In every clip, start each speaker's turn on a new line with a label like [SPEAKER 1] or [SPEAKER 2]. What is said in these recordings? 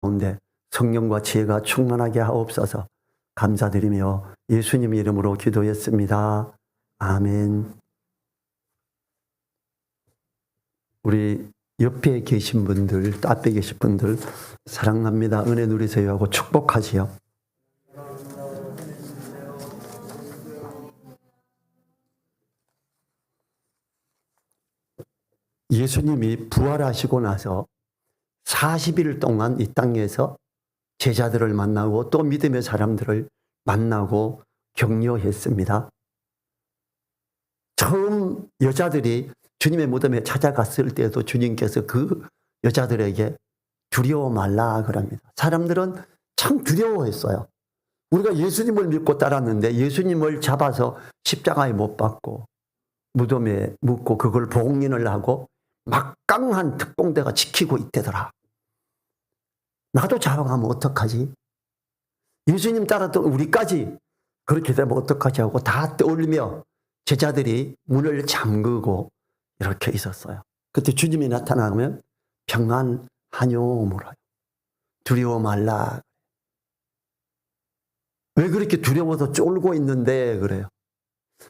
[SPEAKER 1] 가운데 성령과 지혜가 충만하게 하옵소서. 감사드리며 예수님 이름으로 기도했습니다. 아멘. 우리 옆에 계신 분들, 앞에 계신 분들 사랑합니다. 은혜 누리세요 하고 축복하지요. 예수님이 부활하시고 나서 40일 동안 이 땅에서 제자들을 만나고 또 믿음의 사람들을 만나고 격려했습니다. 처음 여자들이 주님의 무덤에 찾아갔을 때도 주님께서 그 여자들에게 두려워 말라 그럽니다. 사람들은 참 두려워했어요. 우리가 예수님을 믿고 따랐는데 예수님을 잡아서 십자가에 못 박고 무덤에 묻고 그걸 봉인을 하고 막강한 특공대가 지키고 있대더라. 나도 잡아가면 어떡하지? 예수님 따랐던 우리까지 그렇게 되면 어떡하지 하고 다 떠올리며 제자들이 문을 잠그고 이렇게 있었어요. 그때 주님이 나타나면 평안하뇨 물어요. 두려워 말라. 왜 그렇게 두려워서 쫄고 있는데 그래요.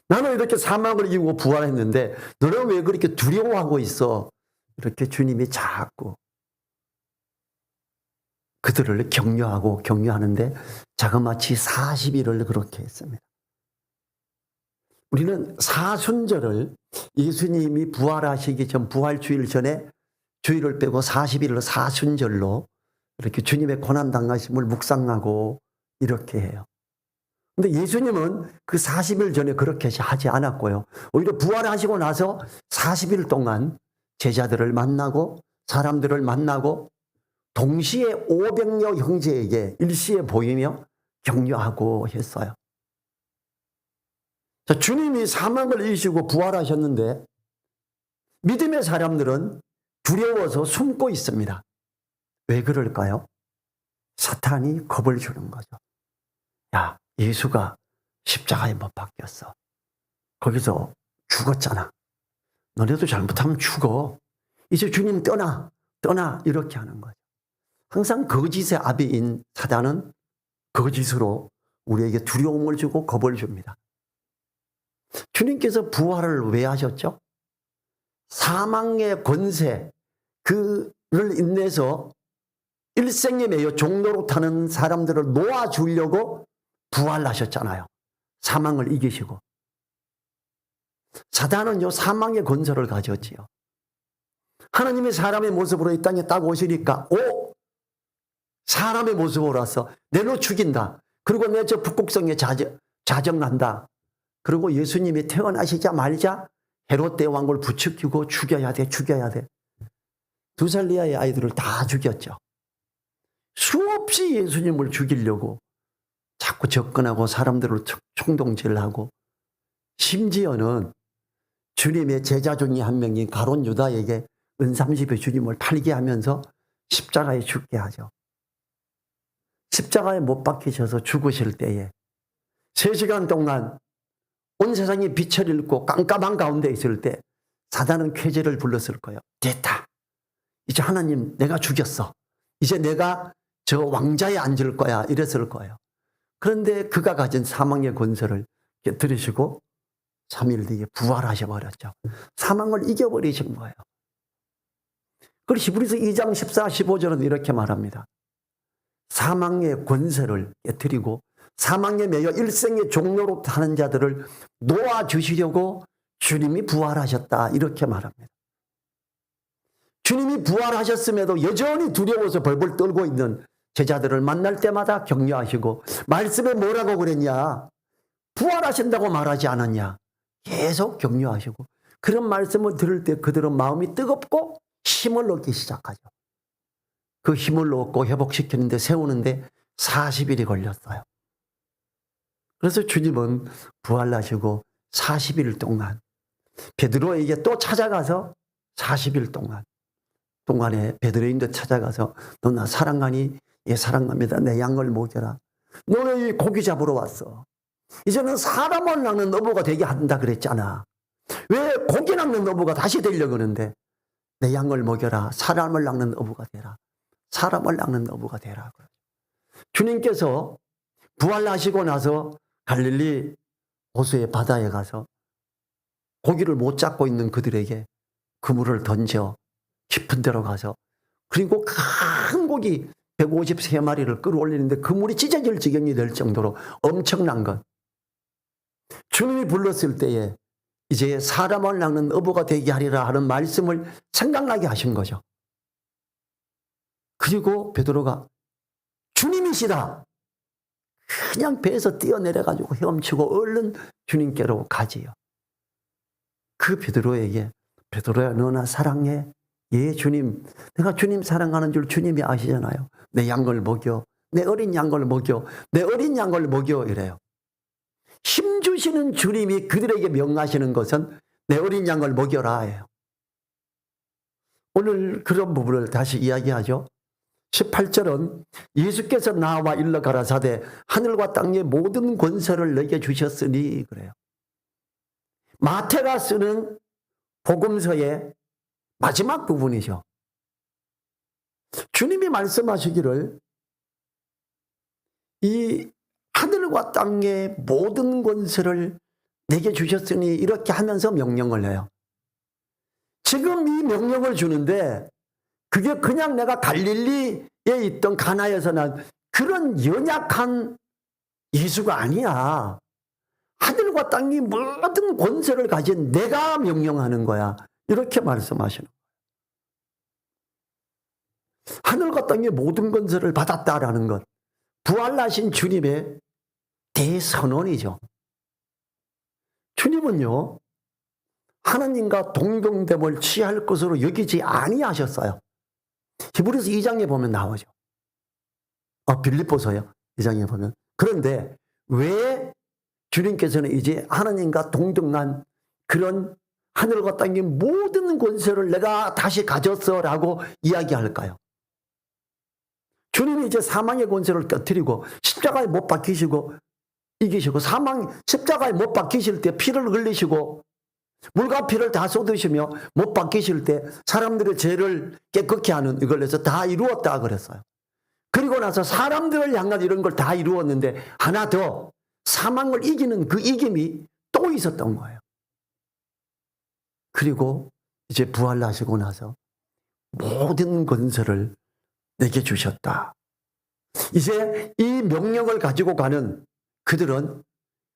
[SPEAKER 1] 나는 이렇게 사망을 이기고 부활했는데 너는 왜 그렇게 두려워하고 있어? 이렇게 주님이 자꾸 그들을 격려하는데 자그마치 40일을 그렇게 했습니다. 우리는 사순절을 예수님이 부활하시기 전 부활주일 전에 주일을 빼고 40일을 사순절로 이렇게 주님의 고난당하심을 묵상하고 이렇게 해요. 근데 예수님은 그 40일 전에 그렇게 하지 않았고요. 오히려 부활하시고 나서 40일 동안 제자들을 만나고 사람들을 만나고 동시에 500여 형제에게 일시에 보이며 격려하고 했어요. 자, 주님이 사망을 이기시고 부활하셨는데 믿음의 사람들은 두려워서 숨고 있습니다. 왜 그럴까요? 사탄이 겁을 주는 거죠. 야, 예수가 십자가에 못 박혔어. 거기서 죽었잖아. 너네도 잘못하면 죽어. 이제 주님 떠나 이렇게 하는 거죠. 항상 거짓의 아비인 사단은 거짓으로 우리에게 두려움을 주고 겁을 줍니다. 주님께서 부활을 왜 하셨죠? 사망의 권세 그를 인내서 일생에 매여 종로로 타는 사람들을 놓아주려고 부활하셨잖아요. 사망을 이기시고. 사단은요 사망의 권세를 가졌지요. 하나님이 사람의 모습으로 이 땅에 딱 오시니까 사람의 모습으로 와서 내로 죽인다. 그리고 내 저 북극성에 자정한다. 그리고 예수님이 태어나시자마자 헤롯 대왕을 부추기고 죽여야 돼. 2살 이하의 아이들을 다 죽였죠. 수없이 예수님을 죽이려고 자꾸 접근하고 사람들을 총동질을 하고 심지어는 주님의 제자 중에 한 명인 가룟 유다에게 은삼십에 주님을 팔게 하면서 십자가에 죽게 하죠. 십자가에 못 박히셔서 죽으실 때에 3시간 동안 온 세상이 빛을 잃고 깜깜한 가운데 있을 때 사단은 쾌재를 불렀을 거예요. 됐다. 이제 하나님 내가 죽였어. 이제 내가 저 왕자에 앉을 거야. 이랬을 거예요. 그런데 그가 가진 사망의 권세를 들으시고 3일 뒤에 부활하셔버렸죠. 사망을 이겨버리신 거예요. 그리고 히브리서 2장 14, 15절은 이렇게 말합니다. 사망의 권세를 깨뜨리고 사망에 매여 일생의 종로로 타는 자들을 놓아주시려고 주님이 부활하셨다. 이렇게 말합니다. 주님이 부활하셨음에도 여전히 두려워서 벌벌 떨고 있는 제자들을 만날 때마다 격려하시고 말씀에 뭐라고 그랬냐? 부활하신다고 말하지 않았냐? 계속 격려하시고 그런 말씀을 들을 때 그들은 마음이 뜨겁고 힘을 얻기 시작하죠. 그 힘을 얻고 회복시키는데 세우는데 40일이 걸렸어요. 그래서 주님은 부활하시고 40일 동안 베드로에게 또 찾아가서 40일 동안에 베드로인도 찾아가서 너 나 사랑하니? 예 사랑합니다. 내 양을 먹여라. 너는 이 고기 잡으러 왔어. 이제는 사람을 낚는 어부가 되게 한다 그랬잖아. 왜 고기 낚는 어부가 다시 되려고 하는데 내 양을 먹여라. 사람을 낚는 어부가 되라. 사람을 낚는 어부가 되라. 주님께서 부활하시고 나서 갈릴리 호수의 바다에 가서 고기를 못 잡고 있는 그들에게 그물을 던져 깊은 데로 가서, 그리고 큰 고기 153마리를 끌어올리는데 그물이 찢어질 지경이 될 정도로 엄청난 것. 주님이 불렀을 때에 이제 사람을 낚는 어부가 되게 하리라 하는 말씀을 생각나게 하신 거죠. 그리고 베드로가 주님이시다. 그냥 배에서 뛰어내려가지고 헤엄치고 얼른 주님께로 가지요. 그 베드로에게 베드로야 너 나 사랑해? 예 주님, 내가 주님 사랑하는 줄 주님이 아시잖아요. 내 양걸 먹여, 내 어린 양걸 먹여, 내 어린 양걸 먹여 이래요. 힘주시는 주님이 그들에게 명하시는 것은 내 어린 양을 먹여라 해요. 오늘 그런 부분을 다시 이야기하죠. 18절은 예수께서 나와 일러 가라사대 하늘과 땅의 모든 권세를 내게 주셨으니 그래요. 마태가 쓰는 복음서의 마지막 부분이죠. 주님이 말씀하시기를 이 하늘과 땅의 모든 권세를 내게 주셨으니 이렇게 하면서 명령을 해요. 지금 이 명령을 주는데 그게 그냥 내가 갈릴리에 있던 가나에서 난 그런 연약한 예수가 아니야. 하늘과 땅이 모든 권세를 가진 내가 명령하는 거야. 이렇게 말씀하시는 거예요. 하늘과 땅의 모든 권세를 받았다라는 것, 부활하신 주님의 대선언이죠. 주님은요, 하나님과 동등됨을 취할 것으로 여기지 아니하셨어요. 히브리서 2장에 보면 나오죠. 빌립보서요. 2장에 보면. 그런데 왜 주님께서는 이제 하나님과 동등한 그런 하늘과 땅의 모든 권세를 내가 다시 가졌어라고 이야기할까요? 주님이 이제 사망의 권세를 깨뜨리고 십자가에 못 박히시고 이기시고 십자가에 못 박히실 때 피를 흘리시고 물과 피를 다 쏟으시며 못 박히실 때 사람들의 죄를 깨끗게 하는 이걸 해서 다 이루었다 그랬어요. 그리고 나서 사람들을 향한 이런 걸 다 이루었는데 하나 더 사망을 이기는 그 이김이 또 있었던 거예요. 그리고 이제 부활하시고 나서 모든 권세를 내게 주셨다. 이제 이 명령을 가지고 가는 그들은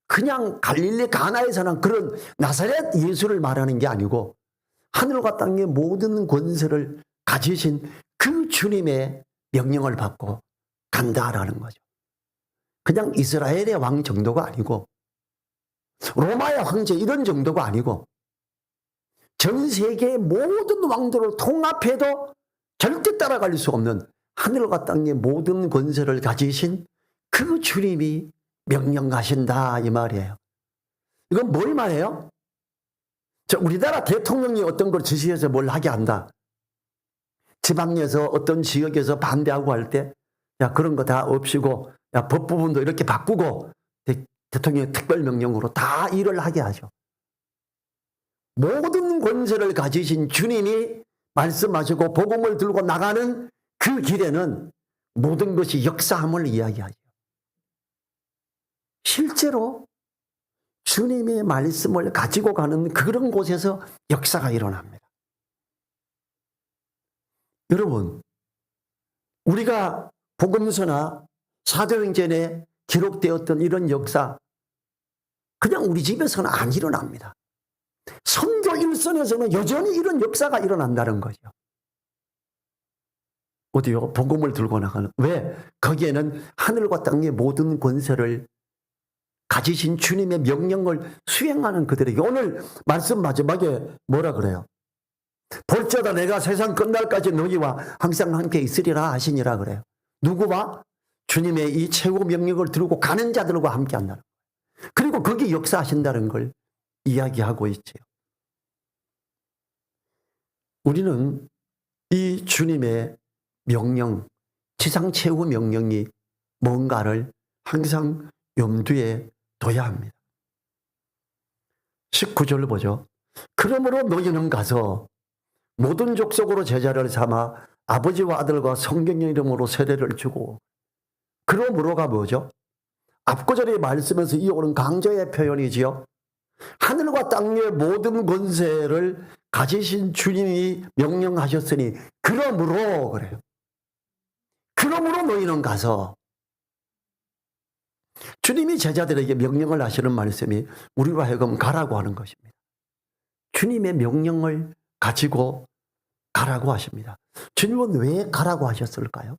[SPEAKER 1] 그냥 갈릴리 가나에서는 그런 나사렛 예수를 말하는 게 아니고 하늘과 땅의 모든 권세를 가지신 그 주님의 명령을 받고 간다라는 거죠. 그냥 이스라엘의 왕 정도가 아니고 로마의 황제 이런 정도가 아니고 전 세계의 모든 왕들을 통합해도 절대 따라갈 수 없는 하늘과 땅의 모든 권세를 가지신 그 주님이 명령하신다 이 말이에요. 이건 뭘 말해요? 우리나라 대통령이 어떤 걸 지시해서 뭘 하게 한다. 지방에서 어떤 지역에서 반대하고 할 때 야 그런 거 다 없이고 야 법 부분도 이렇게 바꾸고 대통령의 특별명령으로 다 일을 하게 하죠. 모든 권세를 가지신 주님이 말씀하시고 복음을 들고 나가는 그 길에는 모든 것이 역사함을 이야기하죠. 실제로 주님의 말씀을 가지고 가는 그런 곳에서 역사가 일어납니다. 여러분, 우리가 복음서나 사도행전에 기록되었던 이런 역사 그냥 우리 집에서는 안 일어납니다. 선교 일선에서는 여전히 이런 역사가 일어난다는 거죠. 어디요? 복음을 들고 나가는. 왜? 거기에는 하늘과 땅의 모든 권세를 가지신 주님의 명령을 수행하는 그들에게 오늘 말씀 마지막에 뭐라 그래요? 볼지어다 내가 세상 끝날까지 너희와 항상 함께 있으리라 하시니라 그래요. 누구와? 주님의 이 최고 명령을 들고 가는 자들과 함께 한다는 거예요. 그리고 거기 역사하신다는 걸 이야기하고 있죠. 우리는 이 주님의 명령, 지상 최후 명령이 뭔가를 항상 염두에 둬야 합니다. 19절을 보죠. 그러므로 너희는 가서 모든 족속으로 제자를 삼아 아버지와 아들과 성령의 이름으로 세례를 주고, 그러므로가 뭐죠? 앞구절의 말씀에서 이어오는 강조의 표현이지요. 하늘과 땅의 모든 권세를 가지신 주님이 명령하셨으니 그러므로 그래요. 그러므로 너희는 가서. 주님이 제자들에게 명령을 하시는 말씀이 우리로 하여금 가라고 하는 것입니다. 주님의 명령을 가지고 가라고 하십니다. 주님은 왜 가라고 하셨을까요?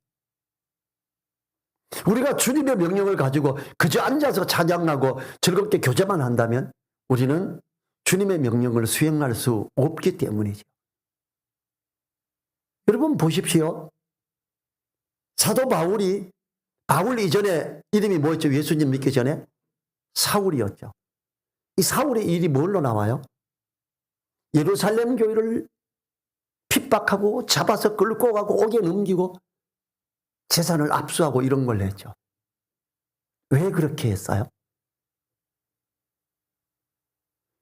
[SPEAKER 1] 우리가 주님의 명령을 가지고 그저 앉아서 찬양하고 즐겁게 교제만 한다면 우리는 주님의 명령을 수행할 수 없기 때문이죠. 여러분 보십시오. 사도 바울 이전에 이름이 뭐였죠? 예수님 믿기 전에 사울이었죠. 이 사울의 일이 뭘로 나와요? 예루살렘 교회를 핍박하고 잡아서 끌고 가고 옥에 넘기고 재산을 압수하고 이런 걸 했죠. 왜 그렇게 했어요?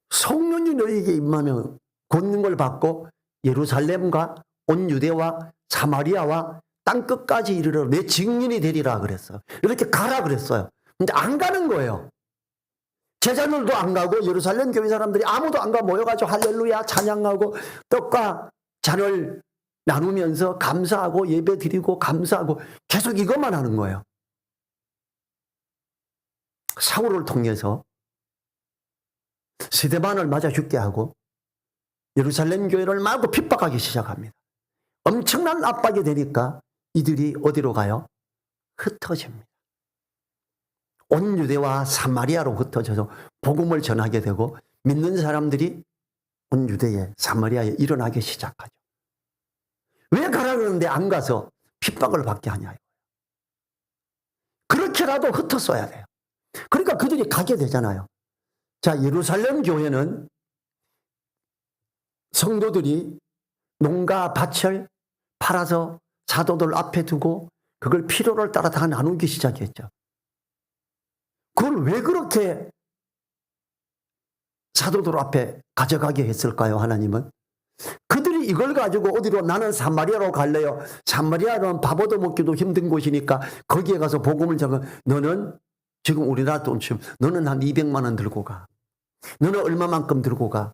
[SPEAKER 1] 성령이 너희에게 임하면 권는 걸 받고 예루살렘과 온 유대와 사마리아와 땅끝까지 이르러 내 증인이 되리라 그랬어요. 이렇게 가라 그랬어요. 근데 안 가는 거예요. 제자들도 안 가고 예루살렘 교회 사람들이 아무도 안 가고 모여가지고 할렐루야 찬양하고 떡과 잔을 나누면서 감사하고 예배 드리고 감사하고 계속 이것만 하는 거예요. 사울을 통해서 스데반을 맞아 죽게 하고 예루살렘 교회를 마구 핍박하기 시작합니다. 엄청난 압박이 되니까 이들이 어디로 가요? 흩어집니다. 온 유대와 사마리아로 흩어져서 복음을 전하게 되고 믿는 사람들이 온 유대에 사마리아에 일어나기 시작하죠. 왜 가라 그러는데 안 가서 핍박을 받게 하냐. 그렇게라도 흩었어야 돼요. 그러니까 그들이 가게 되잖아요. 자, 예루살렘 교회는 성도들이 농가 밭을 팔아서 사도들 앞에 두고 그걸 필요를 따라 다 나누기 시작했죠. 그걸 왜 그렇게 사도들 앞에 가져가게 했을까요? 하나님은 그들이 이걸 가지고 어디로 나는 사마리아로 갈래요. 사마리아는 밥 얻어먹기도 힘든 곳이니까 거기에 가서 복음을 전하. 너는 지금 우리나라 돈 치면 너는 한 200만 원 들고 가. 너는 얼마만큼 들고 가.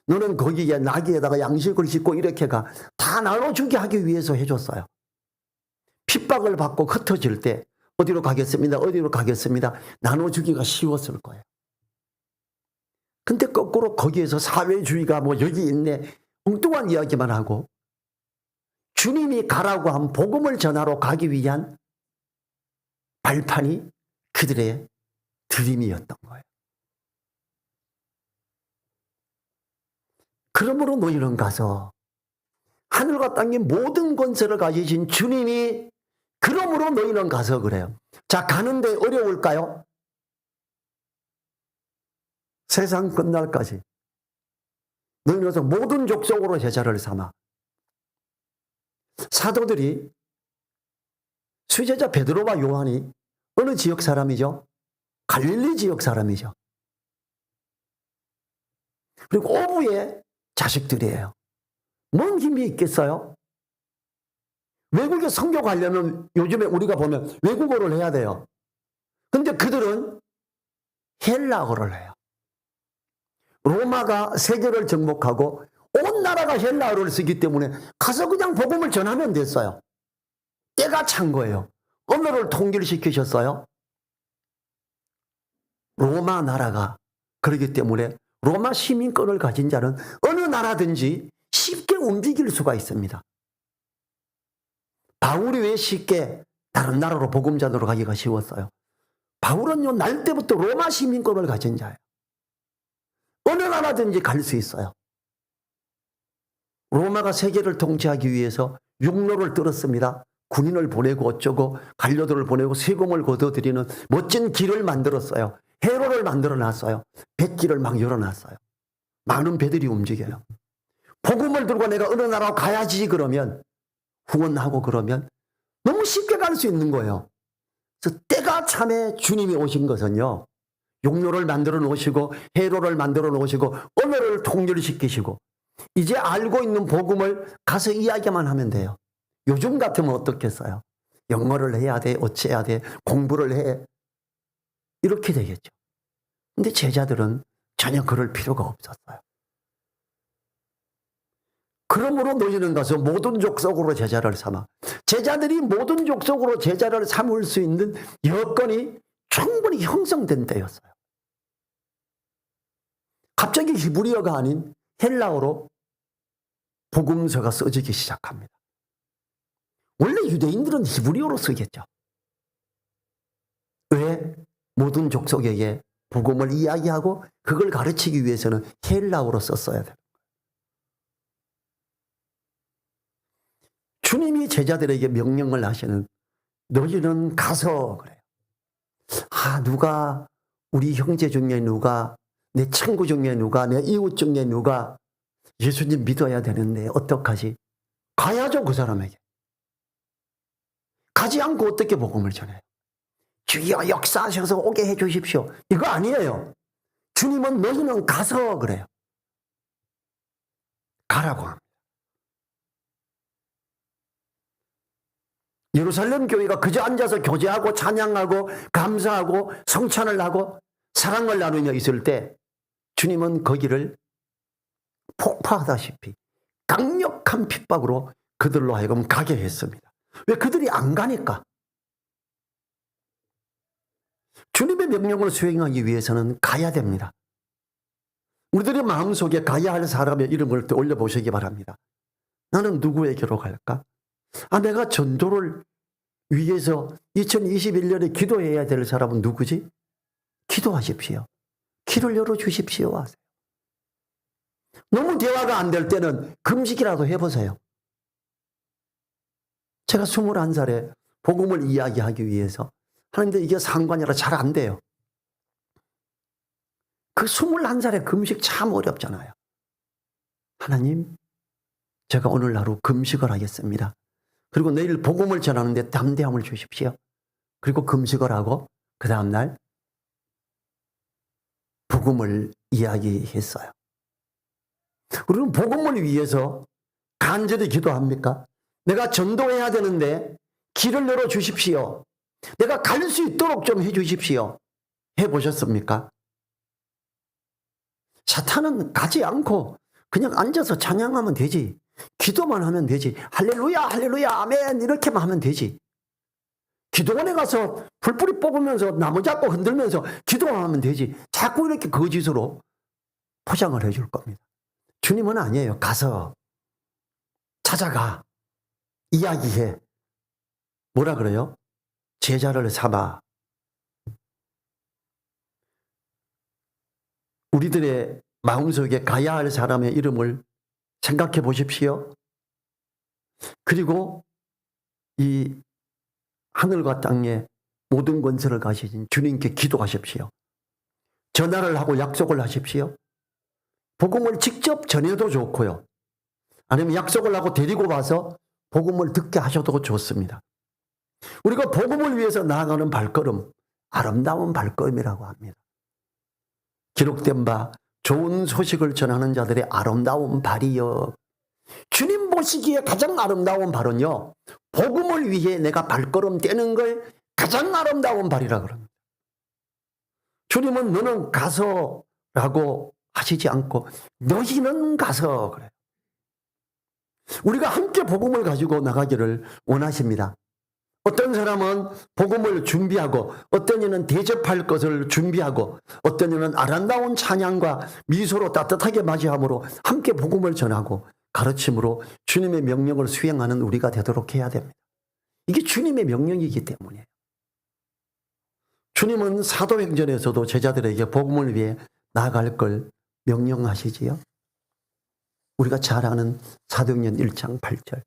[SPEAKER 1] 너는 거기에 나귀에다가 양식을 싣고 이렇게 가. 다 나눠주게 하기 위해서 해줬어요. 핍박을 받고 흩어질 때 어디로 가겠습니다. 어디로 가겠습니다. 나눠주기가 쉬웠을 거예요. 근데 거꾸로 거기에서 사회주의가 뭐 여기 있네. 엉뚱한 이야기만 하고 주님이 가라고 한 복음을 전하러 가기 위한 발판이 그들의 드림이었던 거예요. 그러므로 너희는 가서 하늘과 땅의 모든 권세를 가지신 주님이 그러므로 너희는 가서 그래요. 자, 가는데 어려울까요? 세상 끝날까지 너희는 가서 모든 족속으로 제자를 삼아. 사도들이 수제자 베드로와 요한이 어느 지역 사람이죠? 갈릴리 지역 사람이죠. 그리고 어부의 자식들이에요. 뭔 힘이 있겠어요? 외국에 선교 가려면 요즘에 우리가 보면 외국어를 해야 돼요. 근데 그들은 헬라어를 해요. 로마가 세계를 정복하고 온 나라가 헬라어를 쓰기 때문에 가서 그냥 복음을 전하면 됐어요. 때가 찬 거예요. 언어를 통일시키셨어요. 로마 나라가 그렇기 때문에 로마 시민권을 가진 자는 어느 나라든지 쉽게 움직일 수가 있습니다. 바울이 왜 쉽게 다른 나라로 복음자로 가기가 쉬웠어요? 바울은요, 날 때부터 로마 시민권을 가진 자예요. 어느 나라든지 갈 수 있어요. 로마가 세계를 통치하기 위해서 육로를 뚫었습니다. 군인을 보내고 어쩌고 관료들을 보내고 세금을 걷어들이는 멋진 길을 만들었어요. 해로를 만들어 놨어요. 뱃길을 막 열어놨어요. 많은 배들이 움직여요. 복음을 들고 내가 어느 나라로 가야지 그러면 후원하고 그러면 너무 쉽게 갈 수 있는 거예요. 그래서 때가 참에 주님이 오신 것은요, 육로를 만들어 놓으시고 해로를 만들어 놓으시고 언어를 통일시키시고 이제 알고 있는 복음을 가서 이야기만 하면 돼요. 요즘 같으면 어떻겠어요? 영어를 해야 돼, 어찌해야 돼, 공부를 해. 이렇게 되겠죠. 근데 제자들은 전혀 그럴 필요가 없었어요. 그러므로 너희는 가서 모든 족속으로 제자를 삼아. 제자들이 모든 족속으로 제자를 삼을 수 있는 여건이 충분히 형성된 때였어요. 갑자기 히브리어가 아닌 헬라어로 복음서가 써지기 시작합니다. 원래 유대인들은 히브리어로 쓰겠죠. 왜? 모든 족속에게 복음을 이야기하고 그걸 가르치기 위해서는 헬라어로 썼어야 돼요. 주님이 제자들에게 명령을 하시는, 너희는 가서 그래요. 누가, 우리 형제 중에 누가, 내 친구 중에 누가, 내 이웃 중에 누가 예수님 믿어야 되는데 어떡하지? 가야죠, 그 사람에게. 가지 않고 어떻게 복음을 전해요? 주여 역사하셔서 오게 해 주십시오. 이거 아니에요. 주님은 너희는 가서 그래요. 가라고 합니다. 예루살렘 교회가 그저 앉아서 교제하고 찬양하고 감사하고 성찬을 하고 사랑을 나누며 있을 때 주님은 거기를 폭파하다시피 강력한 핍박으로 그들로 하여금 가게 했습니다. 왜? 그들이 안 가니까. 주님의 명령을 수행하기 위해서는 가야 됩니다. 우리들의 마음속에 가야 할 사람의 이름을 올려보시기 바랍니다. 나는 누구에게로 갈까? 내가 전도를 위해서 2021년에 기도해야 될 사람은 누구지? 기도하십시오. 길을 열어주십시오 하세요. 너무 대화가 안 될 때는 금식이라도 해보세요. 제가 21살에 복음을 이야기하기 위해서 하는데 이게 상관이라 잘 안 돼요. 그 21살에 금식 참 어렵잖아요. 하나님, 제가 오늘 하루 금식을 하겠습니다. 그리고 내일 복음을 전하는데 담대함을 주십시오. 그리고 금식을 하고 그 다음날 복음을 이야기했어요. 우리는 복음을 위해서 간절히 기도합니까? 내가 전도해야 되는데 길을 열어 주십시오. 내가 갈 수 있도록 좀 해 주십시오. 해보셨습니까? 사탄은 가지 않고 그냥 앉아서 찬양하면 되지. 기도만 하면 되지. 할렐루야 할렐루야 아멘 이렇게만 하면 되지. 기도원에 가서 불뿌리 뽑으면서 나무 잡고 흔들면서 기도만 하면 되지. 자꾸 이렇게 거짓으로 포장을 해줄 겁니다. 주님은 아니에요. 가서 찾아가 이야기해. 뭐라 그래요? 제자를 삼아. 우리들의 마음속에 가야 할 사람의 이름을 생각해 보십시오. 그리고 이 하늘과 땅에 모든 권세를 가지신 주님께 기도하십시오. 전화를 하고 약속을 하십시오. 복음을 직접 전해도 좋고요. 아니면 약속을 하고 데리고 와서 복음을 듣게 하셔도 좋습니다. 우리가 복음을 위해서 나아가는 발걸음, 아름다운 발걸음이라고 합니다. 기록된 바 좋은 소식을 전하는 자들의 아름다운 발이여. 주님 보시기에 가장 아름다운 발은요, 복음을 위해 내가 발걸음 떼는 걸 가장 아름다운 발이라 그럽니다. 주님은 너는 가서 라고 하시지 않고 너희는 가서 그래요. 우리가 함께 복음을 가지고 나가기를 원하십니다. 어떤 사람은 복음을 준비하고 어떤 이는 대접할 것을 준비하고 어떤 이는 아름다운 찬양과 미소로 따뜻하게 맞이함으로 함께 복음을 전하고 가르침으로 주님의 명령을 수행하는 우리가 되도록 해야 됩니다. 이게 주님의 명령이기 때문이에요. 주님은 사도행전에서도 제자들에게 복음을 위해 나아갈 걸 명령하시지요. 우리가 잘 아는 사도행전 1장 8절.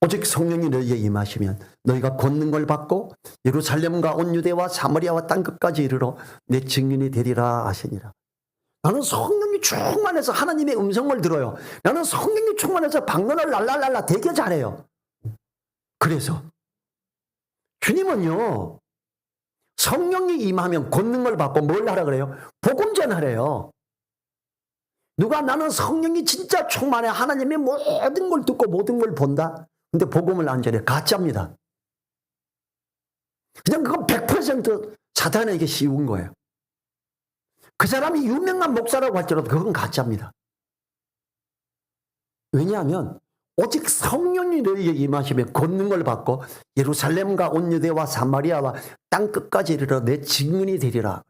[SPEAKER 1] 오직 성령이 너희에게 임하시면 너희가 권능 걸 받고 예루살렘과 온 유대와 사마리아와 땅끝까지 이르러 내 증인이 되리라 하시니라. 나는 성령이 충만해서 하나님의 음성을 들어요. 나는 성령이 충만해서 방언을 랄랄랄라 되게 잘해요. 그래서 주님은요, 성령이 임하면 권능을 받고 뭘 하라 그래요? 복음 전하래요. 누가 나는 성령이 진짜 충만해 하나님의 모든 걸 듣고 모든 걸 본다. 근데 복음을 안 전해. 가짜입니다. 그냥 그건 100% 사탄에게 씌운 거예요. 그 사람이 유명한 목사라고 할지라도 그건 가짜입니다. 왜냐하면 오직 성령이 너희에게 임하시면 권능을 받고 예루살렘과 온 유대와 사마리아와 땅끝까지 이르러 내 증인이 되리라.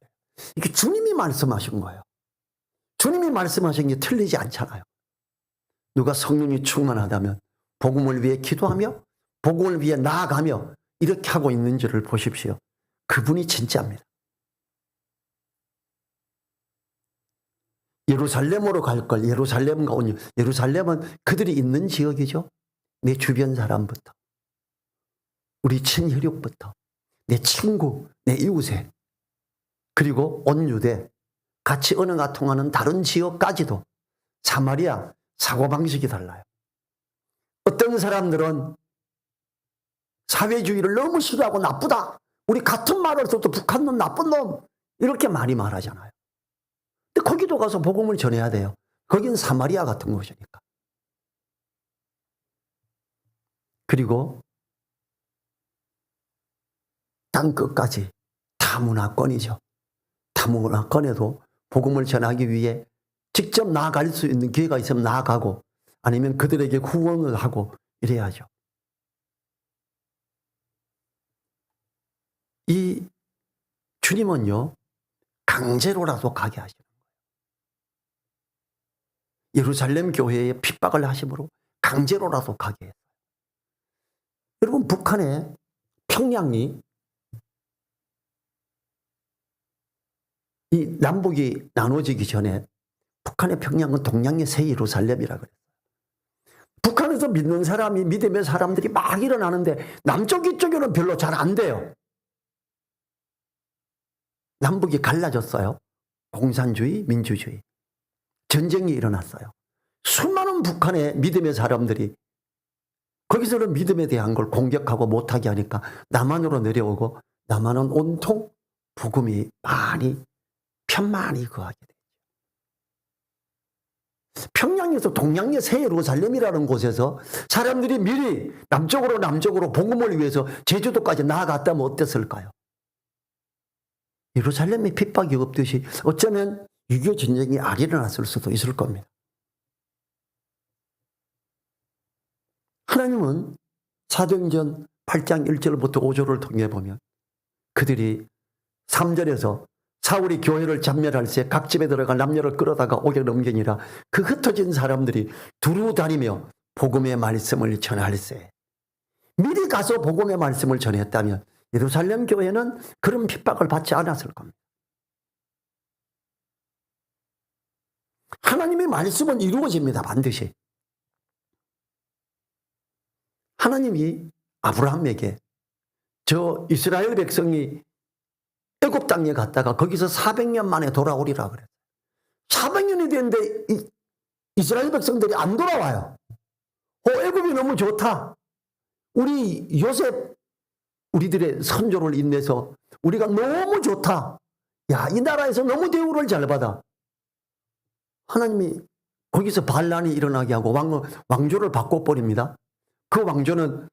[SPEAKER 1] 이게 주님이 말씀하신 거예요. 주님이 말씀하신 게 틀리지 않잖아요. 누가 성령이 충만하다면 복음을 위해 기도하며 복음을 위해 나아가며 이렇게 하고 있는지를 보십시오. 그분이 진짜입니다. 예루살렘으로 갈 걸 예루살렘과 온 예루살렘은 그들이 있는 지역이죠. 내 주변 사람부터 우리 친혈육부터 내 친구 내 이웃에 그리고 온 유대 같이 언어가 통하는 다른 지역까지도 사마리아 사고방식이 달라요. 어떤 사람들은 사회주의를 너무 싫어하고 나쁘다. 우리 같은 말을 써도 북한놈 나쁜 놈 이렇게 많이 말하잖아요. 근데 거기도 가서 복음을 전해야 돼요. 거긴 사마리아 같은 곳이니까. 그리고 땅끝까지 다문화권이죠. 다문화권에도 복음을 전하기 위해 직접 나아갈 수 있는 기회가 있으면 나아가고 아니면 그들에게 후원을 하고 이래야죠. 이 주님은요. 강제로라도 가게 하시는 거예요. 예루살렘 교회에 핍박을 하심으로 강제로라도 가게 해요. 여러분 북한의 평양이 이 남북이 나눠지기 전에 북한의 평양은 동양의 새 예루살렘이라 그래요. 북한에서 믿는 사람이 믿음의 사람들이 막 일어나는데 남쪽 이쪽에는 별로 잘 안 돼요. 남북이 갈라졌어요. 공산주의, 민주주의. 전쟁이 일어났어요. 수많은 북한의 믿음의 사람들이 거기서는 믿음에 대한 걸 공격하고 못하게 하니까 남한으로 내려오고 남한은 온통 복음이 많이 편만히 거하게 돼요. 평양에서 동양의 새 예루살렘이라는 곳에서 사람들이 미리 남쪽으로 복음을 위해서 제주도까지 나아갔다면 어땠을까요? 예루살렘에 핍박이 없듯이 어쩌면 6.25 전쟁이 안 일어났을 수도 있을 겁니다. 하나님은 사도행전 8장 1절부터 5절을 통해 보면 그들이 3절에서 사울이 교회를 전멸할 새 각 집에 들어가 남녀를 끌어다가 옥에 넘기니라 그 흩어진 사람들이 두루 다니며 복음의 말씀을 전할세. 미리 가서 복음의 말씀을 전했다면 예루살렘 교회는 그런 핍박을 받지 않았을 겁니다. 하나님의 말씀은 이루어집니다. 반드시. 하나님이 아브라함에게 저 이스라엘 백성이 애굽 땅에 갔다가 거기서 400년 만에 돌아오리라 그래요. 400년이 됐는데 이스라엘 백성들이 안 돌아와요. 애굽이 너무 좋다. 우리 요셉 우리들의 선조를 인내서 우리가 너무 좋다. 야, 이 나라에서 너무 대우를 잘 받아. 하나님이 거기서 반란이 일어나게 하고 왕조를 바꿔버립니다. 그 왕조는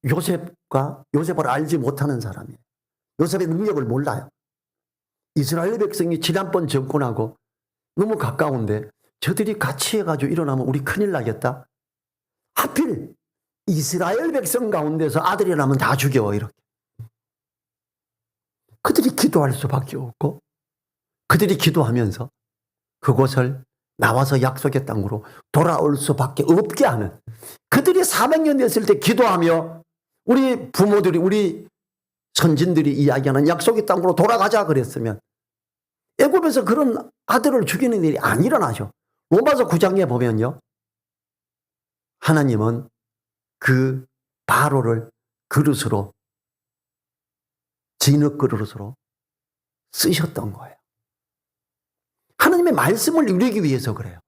[SPEAKER 1] 요셉을 알지 못하는 사람이에요. 요셉의 능력을 몰라요. 이스라엘 백성이 지난번 정권하고 너무 가까운데 저들이 같이 해가지고 일어나면 우리 큰일 나겠다. 하필 이스라엘 백성 가운데서 아들이 나면 다 죽여 이렇게. 그들이 기도할 수밖에 없고 그들이 기도하면서 그곳을 나와서 약속의 땅으로 돌아올 수밖에 없게 하는 그들이 400년 됐을 때 기도하며 우리 부모들이 우리 선진들이 이야기하는 약속의 땅으로 돌아가자 그랬으면 애굽에서 그런 아들을 죽이는 일이 안 일어나죠. 로마서 9장에 보면요. 하나님은 그 바로를 그릇으로 진흙 그릇으로 쓰셨던 거예요. 하나님의 말씀을 이루기 위해서 그래요.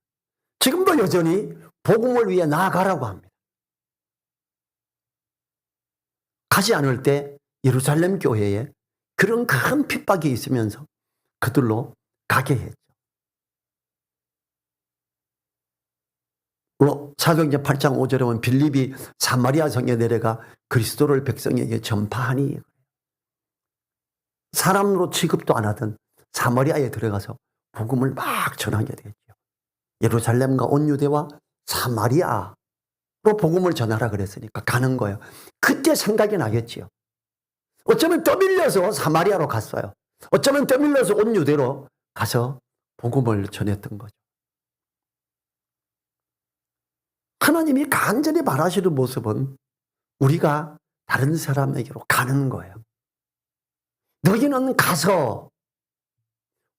[SPEAKER 1] 지금도 여전히 복음을 위해 나아가라고 합니다. 가지 않을 때 예루살렘 교회에 그런 큰 핍박이 있으면서 그들로 가게 했죠. 사도행전 8장 5절에 보면 빌립이 사마리아 성에 내려가 그리스도를 백성에게 전파하니, 사람으로 취급도 안 하던 사마리아에 들어가서 복음을 막 전하게 되죠. 예루살렘과 온 유대와 사마리아로 복음을 전하라 그랬으니까 가는 거예요. 그때 생각이 나겠지요. 어쩌면 떠밀려서 사마리아로 갔어요. 어쩌면 떠밀려서 온 유대로 가서 복음을 전했던 거죠. 하나님이 간절히 바라시는 모습은 우리가 다른 사람에게로 가는 거예요. 너희는 가서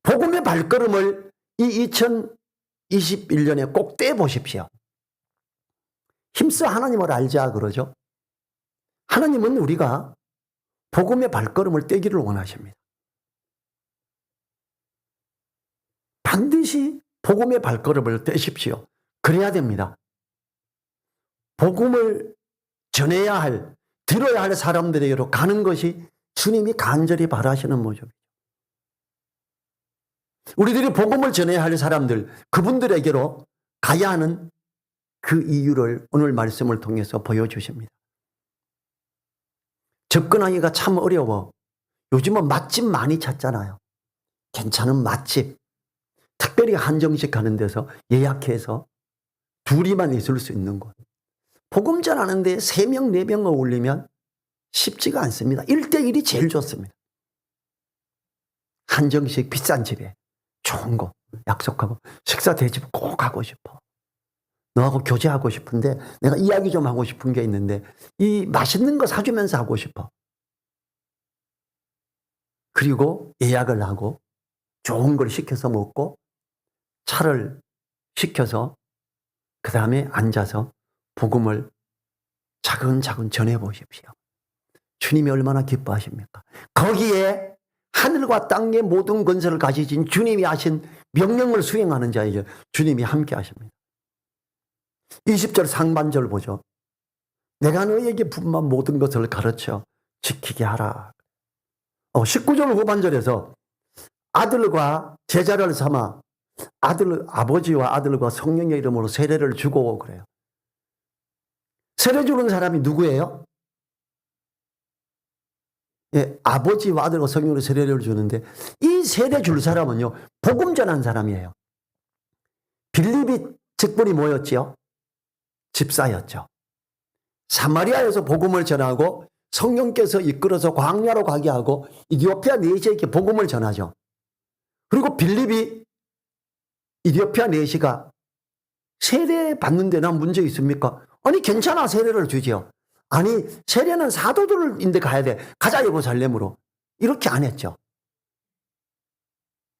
[SPEAKER 1] 복음의 발걸음을 이 2021년에 꼭 떼보십시오. 힘써 하나님을 알자 그러죠. 하나님은 우리가 복음의 발걸음을 떼기를 원하십니다. 반드시 복음의 발걸음을 떼십시오. 그래야 됩니다. 복음을 전해야 할, 들어야 할 사람들에게로 가는 것이 주님이 간절히 바라시는 모습이죠. 우리들이 복음을 전해야 할 사람들, 그분들에게로 가야 하는 그 이유를 오늘 말씀을 통해서 보여주십니다. 접근하기가 참 어려워. 요즘은 맛집 많이 찾잖아요. 괜찮은 맛집, 특별히 한정식 하는 데서 예약해서 둘이만 있을 수 있는 곳. 복음 전하는데 3명, 4명 어울리면 쉽지가 않습니다. 1대1이 제일 좋습니다. 한정식 비싼 집에 좋은 거 약속하고 식사 대접 꼭 하고 싶어. 너하고 교제하고 싶은데 내가 이야기 좀 하고 싶은 게 있는데 이 맛있는 거 사주면서 하고 싶어. 그리고 예약을 하고 좋은 걸 시켜서 먹고 차를 시켜서 그 다음에 앉아서 복음을 차근차근 전해보십시오. 주님이 얼마나 기뻐하십니까? 거기에 하늘과 땅의 모든 건설을 가지신 주님이 하신 명령을 수행하는 자에게 주님이 함께 하십니다. 20절 상반절 보죠. 내가 너에게 분만 모든 것을 가르쳐 지키게 하라. 19절 후반절에서 아들과 제자를 삼아 아버지와 아들과 성령의 이름으로 세례를 주고 그래요. 세례 주는 사람이 누구예요? 예, 아버지와 아들과 성령으로 세례를 주는데 이 세례 줄 사람은요, 복음 전한 사람이에요. 빌립이 직분이 뭐였지요? 집사였죠. 사마리아에서 복음을 전하고 성령께서 이끌어서 광야로 가게 하고 이디오피아 내시에게 복음을 전하죠. 그리고 빌립이 이디오피아 내시가 세례 받는 데나 문제 있습니까? 아니 괜찮아, 세례를 주지요. 아니 세례는 사도들인데 가야 돼. 가자 예루살렘으로. 이렇게 안 했죠.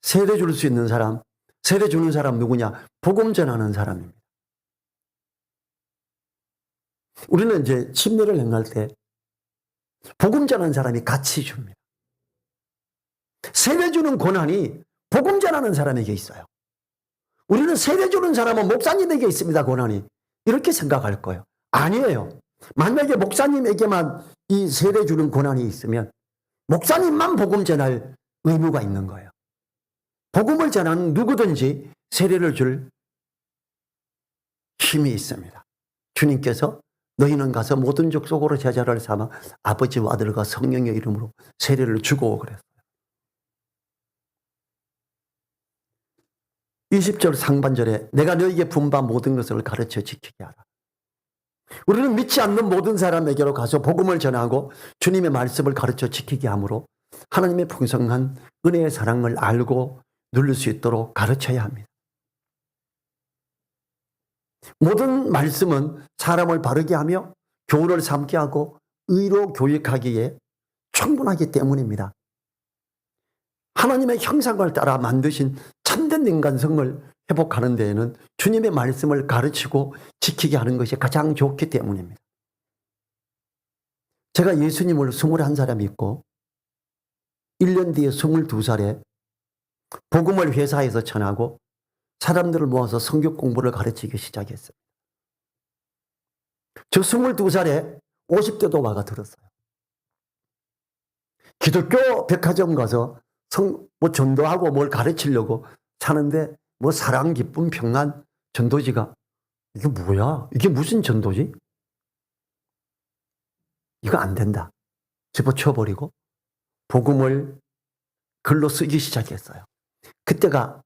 [SPEAKER 1] 세례 줄 수 있는 사람, 세례 주는 사람 누구냐? 복음 전하는 사람입니다. 우리는 이제 침례를 행할 때 복음 전하는 사람이 같이 줍니다. 세례 주는 권한이 복음 전하는 사람에게 있어요. 우리는 세례 주는 사람은 목사님에게 있습니다, 권한이. 이렇게 생각할 거예요. 아니에요. 만약에 목사님에게만 이 세례 주는 권한이 있으면 목사님만 복음 전할 의무가 있는 거예요. 복음을 전하는 누구든지 세례를 줄 힘이 있습니다. 주님께서 너희는 가서 모든 족속으로 제자를 삼아 아버지와 아들과 성령의 이름으로 세례를 주고 그랬어요. 20절 상반절에 내가 너희에게 분바 모든 것을 가르쳐 지키게 하라. 우리는 믿지 않는 모든 사람에게로 가서 복음을 전하고 주님의 말씀을 가르쳐 지키게 하므로 하나님의 풍성한 은혜의 사랑을 알고 누릴 수 있도록 가르쳐야 합니다. 모든 말씀은 사람을 바르게 하며 교훈을 삼게 하고 의로 교육하기에 충분하기 때문입니다. 하나님의 형상을 따라 만드신 참된 인간성을 회복하는 데에는 주님의 말씀을 가르치고 지키게 하는 것이 가장 좋기 때문입니다. 제가 예수님을 21살에 믿고 1년 뒤에 22살에 복음을 회사에서 전하고 사람들을 모아서 성경 공부를 가르치기 시작했어요. 저 22살에 50대도 와가 들었어요. 기독교 백화점 가서 전도하고 뭘 가르치려고 사는데 사랑, 기쁨, 평안, 전도지가 이게 뭐야? 이게 무슨 전도지? 이거 안 된다. 집어치워버리고 복음을 글로 쓰기 시작했어요. 그때가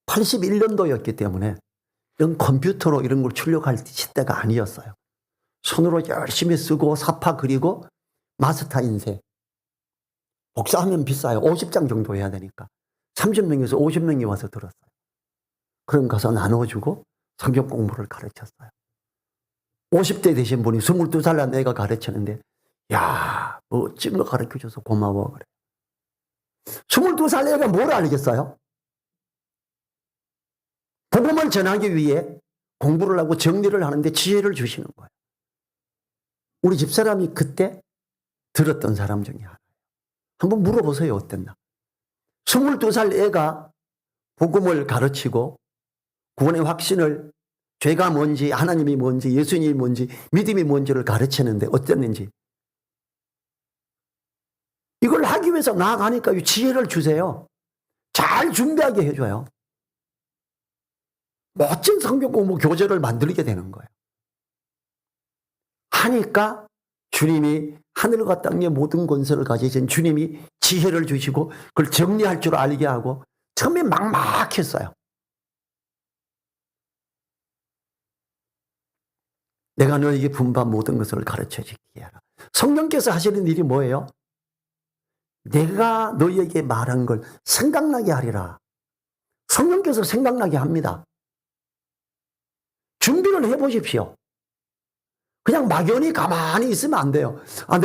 [SPEAKER 1] 81년도였기 때문에 이런 컴퓨터로 이런 걸 출력할 시대가 아니었어요. 손으로 열심히 쓰고 사파 그리고 마스터 인쇄. 복사하면 비싸요. 50장 정도 해야 되니까. 30명에서 50명이 와서 들었어요. 그럼 가서 나눠주고 성경 공부를 가르쳤어요. 50대 되신 분이 22살 난 애가 가르치는데 야, 멋진 거 가르쳐줘서 고마워 그래. 22살 애가 뭘 알겠어요? 복음을 전하기 위해 공부를 하고 정리를 하는데 지혜를 주시는 거예요. 우리 집사람이 그때 들었던 사람 중에 하나. 한번 물어보세요. 어땠나? 22살 애가 복음을 가르치고 구원의 확신을 죄가 뭔지 하나님이 뭔지 예수님이 뭔지 믿음이 뭔지를 가르치는데 어땠는지. 이걸 하기 위해서 나아가니까 지혜를 주세요. 잘 준비하게 해줘요. 멋진 성경 공부 교재를 만들게 되는 거예요. 하니까 주님이 하늘과 땅의 모든 권세를 가지신 주님이 지혜를 주시고 그걸 정리할 줄 알게 하고 처음에 막막했어요. 내가 너에게 분반 모든 것을 가르쳐 주게 하라. 성령께서 하시는 일이 뭐예요? 내가 너희에게 말한 걸 생각나게 하리라. 성령께서 생각나게 합니다. 준비를 해보십시오. 그냥 막연히 가만히 있으면 안 돼요. 아,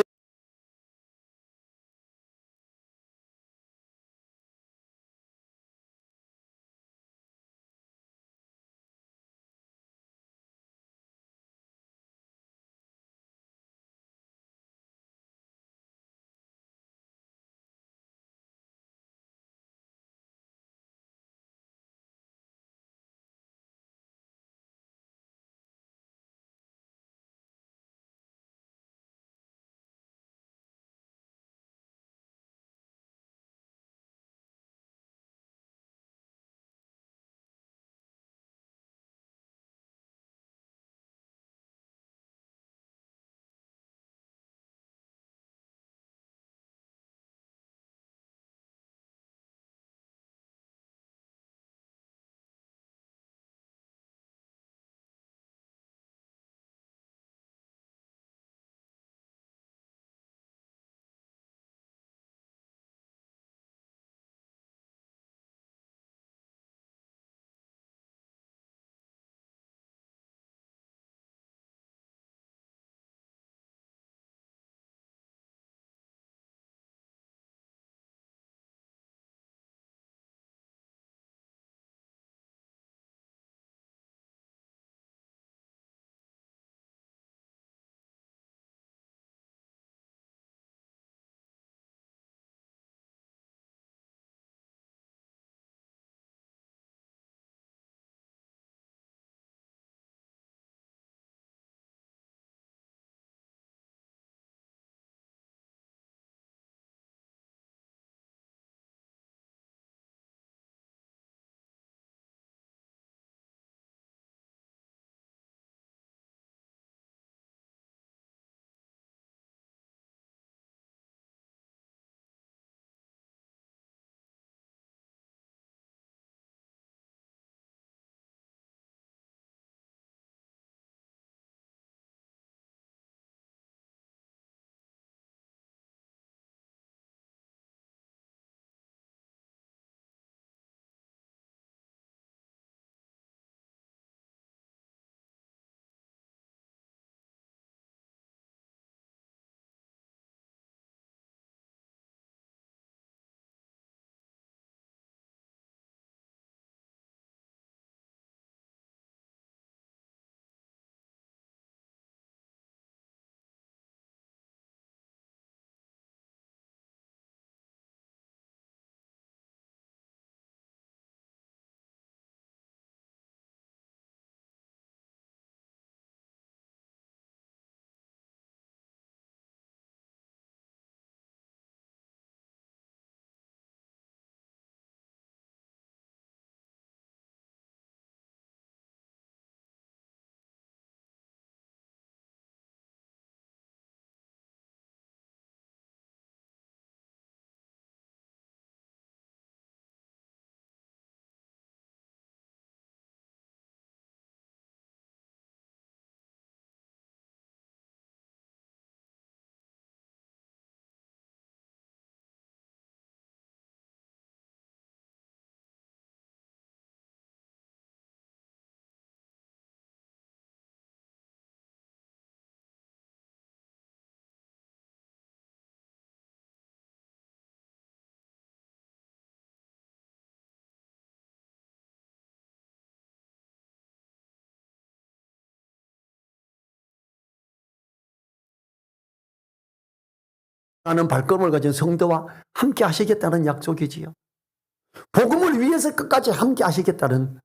[SPEAKER 1] 하는 발걸음을 가진 성도와 함께 하시겠다는 약속이지요. 복음을 위해서 끝까지 함께 하시겠다는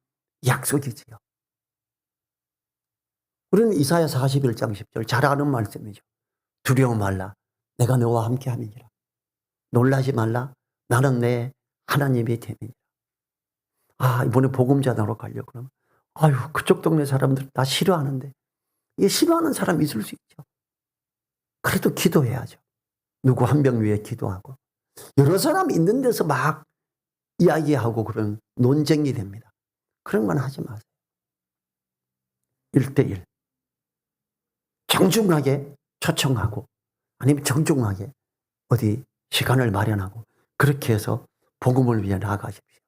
[SPEAKER 1] 약속이지요. 우리는 이사야 41장 10절 잘 아는 말씀이죠. 두려워 말라. 내가 너와 함께 함이니라. 놀라지 말라. 나는 내 하나님이 됨이니라. 이번에 복음 전하러 가려고 그러면 그쪽 동네 사람들 다 싫어하는데, 이 싫어하는 사람 있을 수 있죠. 그래도 기도해야죠. 누구 한 명 위해 기도하고. 여러 사람 있는 데서 막 이야기하고 그런 논쟁이 됩니다. 그런 건 하지 마세요. 1대1. 정중하게 초청하고, 아니면 정중하게 어디 시간을 마련하고, 그렇게 해서 복음을 위해 나아가십시오.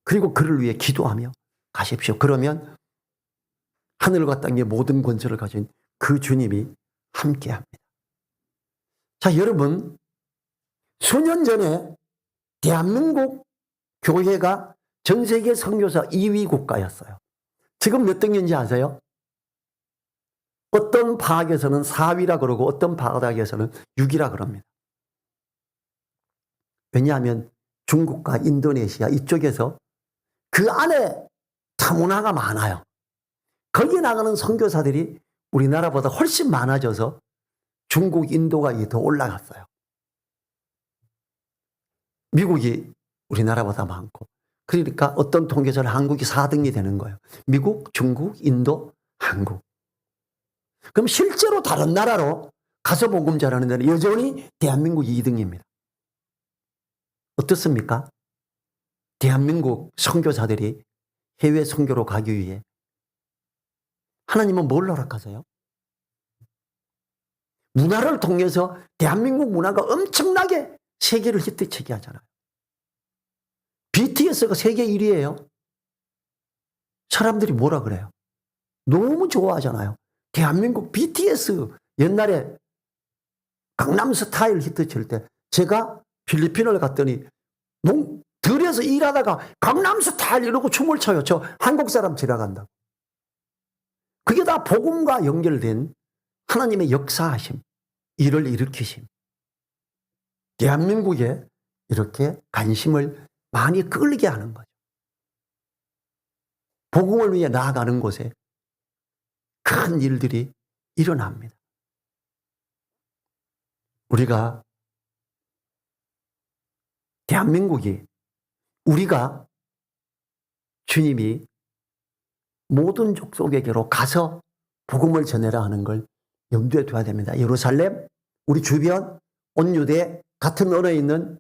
[SPEAKER 1] 그리고 그를 위해 기도하며 가십시오. 그러면 하늘과 땅의 모든 권세를 가진 그 주님이 함께합니다. 자, 여러분, 수년 전에 대한민국 교회가 전 세계 선교사 2위 국가였어요. 지금 몇 등인지 아세요? 어떤 파악에서는 4위라 그러고 어떤 파악에서는 6위라 그럽니다. 왜냐하면 중국과 인도네시아 이쪽에서 그 안에 다문화가 많아요. 거기 나가는 선교사들이 우리나라보다 훨씬 많아져서 중국, 인도가 더 올라갔어요. 미국이 우리나라보다 많고, 그러니까 어떤 통계에서는 한국이 4등이 되는 거예요. 미국, 중국, 인도, 한국. 그럼 실제로 다른 나라로 가서 복음 전하는 데는 여전히 대한민국이 2등입니다. 어떻습니까? 대한민국 선교사들이 해외 선교로 가기 위해 하나님은 뭘 허락하세요? 문화를 통해서 대한민국 문화가 엄청나게 세계를 히트치게 하잖아요. BTS가 세계 1위예요. 사람들이 뭐라 그래요? 너무 좋아하잖아요. 대한민국 BTS 옛날에 강남스타일 히트칠 때 제가 필리핀을 갔더니 들에서 일하다가 강남스타일 이러고 춤을 춰요. 저 한국 사람 지나간다고. 그게 다 복음과 연결된 하나님의 역사하심, 일을 일으키심. 대한민국에 이렇게 관심을 많이 끌게 하는 거죠. 복음을 위해 나아가는 곳에 큰 일들이 일어납니다. 우리가 대한민국이 우리가 주님이 모든 족속에게로 가서 복음을 전해라 하는 걸 염두에 둬야 됩니다. 예루살렘, 우리 주변, 온 유대, 같은 언어에 있는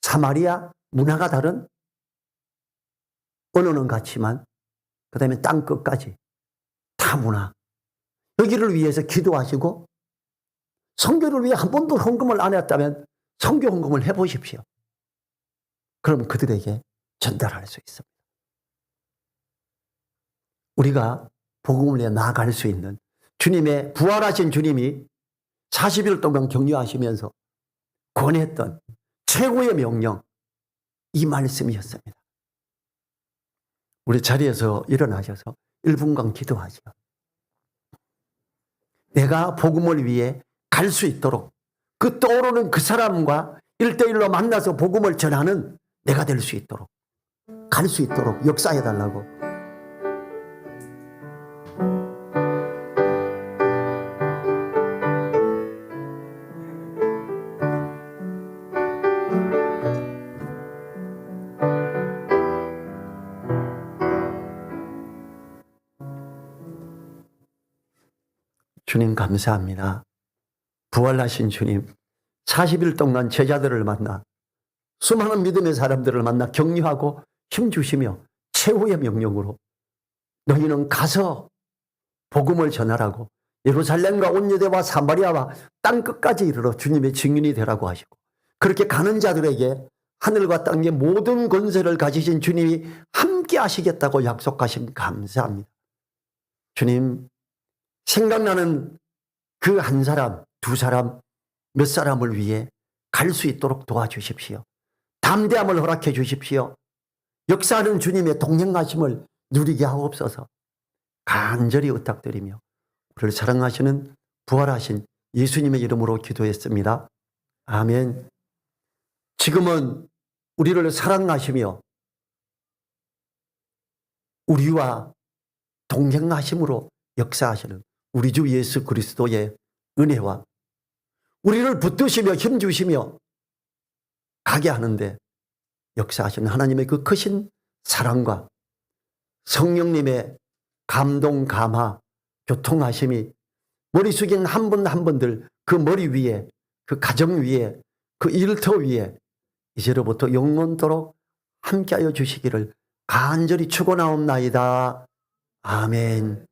[SPEAKER 1] 사마리아, 문화가 다른 언어는 같지만 그 다음에 땅 끝까지 다 문화. 여기를 위해서 기도하시고 선교를 위해 한 번도 헌금을 안 했다면 선교 헌금을 해보십시오. 그럼 그들에게 전달할 수 있습니다. 우리가 복음을 위해 나아갈 수 있는 주님의 부활하신 주님이 40일 동안 격려하시면서 권했던 최고의 명령, 이 말씀이었습니다. 우리 자리에서 일어나셔서 1분간 기도하시오. 내가 복음을 위해 갈 수 있도록 그 떠오르는 그 사람과 1대1로 만나서 복음을 전하는 내가 될 수 있도록, 갈 수 있도록 역사해달라고. 주님 감사합니다. 부활하신 주님, 40일 동안 제자들을 만나 수많은 믿음의 사람들을 만나 격려하고 힘주시며 최후의 명령으로 너희는 가서 복음을 전하라고 예루살렘과 온 유대와 사마리아와 땅끝까지 이르러 주님의 증인이 되라고 하시고, 그렇게 가는 자들에게 하늘과 땅의 모든 권세를 가지신 주님이 함께 하시겠다고 약속하신 감사합니다. 주님, 생각나는 그 한 사람, 두 사람, 몇 사람을 위해 갈 수 있도록 도와주십시오. 담대함을 허락해 주십시오. 역사하는 주님의 동행하심을 누리게 하옵소서. 간절히 부탁드리며 우리를 사랑하시는 부활하신 예수님의 이름으로 기도했습니다. 아멘. 지금은 우리를 사랑하시며 우리와 동행하심으로 역사하시는 우리 주 예수 그리스도의 은혜와 우리를 붙드시며 힘주시며 가게 하는데 역사하시는 하나님의 그 크신 사랑과 성령님의 감동, 감화, 교통하심이 머리 숙인 한 분 한 분들 그 머리 위에, 그 가정 위에, 그 일터 위에 이제로부터 영원토록 함께하여 주시기를 간절히 축원하옵나이다. 아멘.